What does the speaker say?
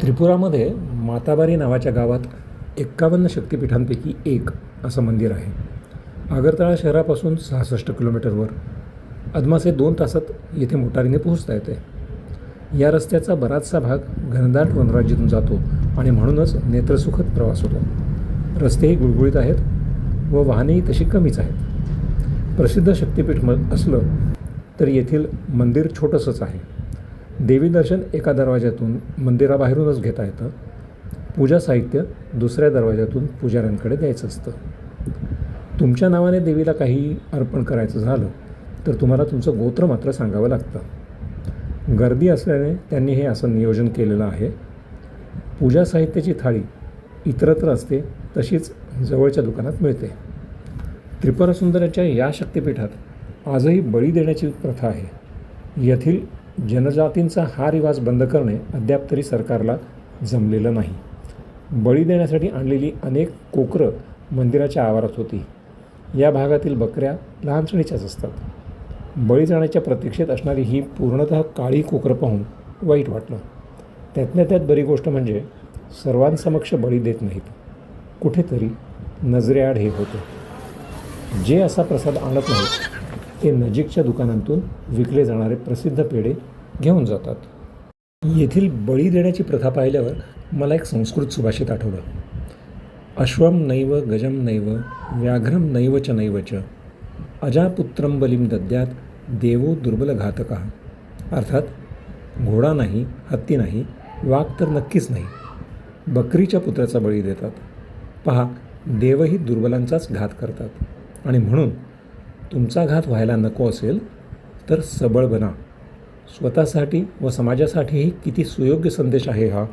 त्रिपुरामध्ये माताबारी नावाच्या गावात 51 शक्तिपीठांपैकी एक असं मंदिर आहे. आगरतळा शहरापासून 66 किलोमीटरवर. अदमासे 2 तासात येथे मोटारीने पोहोचता येते. या रस्त्याचा बराचसा भाग घनदाट वनराजीतून जातो आणि म्हणूनच नेत्रसुखद प्रवास होतो. रस्तेही गुळगुळीत आहेत व वाहनेही तशी कमीच आहेत. प्रसिद्ध शक्तिपीठ असलं तर येथील मंदिर छोटंसंच आहे. देवी दर्शन एका दरवाज्यातून मंदिराबाहेरूनच घेता येतं. पूजा साहित्य दुसऱ्या दरवाज्यातून पुजाऱ्यांकडे द्यायचं असतं. तुमच्या नावाने देवीला काही अर्पण करायचं झालं तर तुम्हाला तुमचं गोत्र मात्र सांगावं लागतं. गर्दी असल्याने त्यांनी हे असं नियोजन केलेलं आहे. पूजा साहित्याची थाळी इतरत्र असते तशीच जवळच्या दुकानात मिळते. त्रिपुरा सुंदराच्या या शक्तिपीठात आजही बळी देण्याची प्रथा आहे. येथील जनजातींचा हा रिवाज बंद करणे अद्याप तरी सरकारला जमलेलं नाही. बळी देण्यासाठी आणलेली अनेक कोकरं मंदिराच्या आवारात होती. या भागातील बकऱ्या लहानसणीच्याच असतात. बळी जाण्याच्या प्रतीक्षेत असणारी ही पूर्णतः काळी कोकरं पाहून वाईट वाटलं. त्यातल्या त्यात बरी गोष्ट म्हणजे सर्वांसमक्ष बळी देत नाहीत. कुठेतरी नजरेआड हे होतं. जे असा प्रसाद आणत नाहीत ते नजीकच्या दुकानांतून विकले जाणारे प्रसिद्ध पेढे घेऊन जातात. येथील बळी देण्याची प्रथा पाहिल्यावर मला एक संस्कृत सुभाषित आठवलं. अश्वम नैव गजम नैव व्याघ्रम नैव च नैव च अजापुत्रम बलिम दद्यात देवो दुर्बलघातका. अर्थात घोडा नाही, हत्ती नाही, वाघ तर नक्कीच नाही, बकरीच्या पुत्राचा बळी देतात. पहा, देवही दुर्बलांचाच घात करतात आणि म्हणून तुमचा घात व्हायला नको असेल तर सबळ बना. स्वतःसाठी व समाजासाठीही किती सुयोग्य संदेश आहे हा.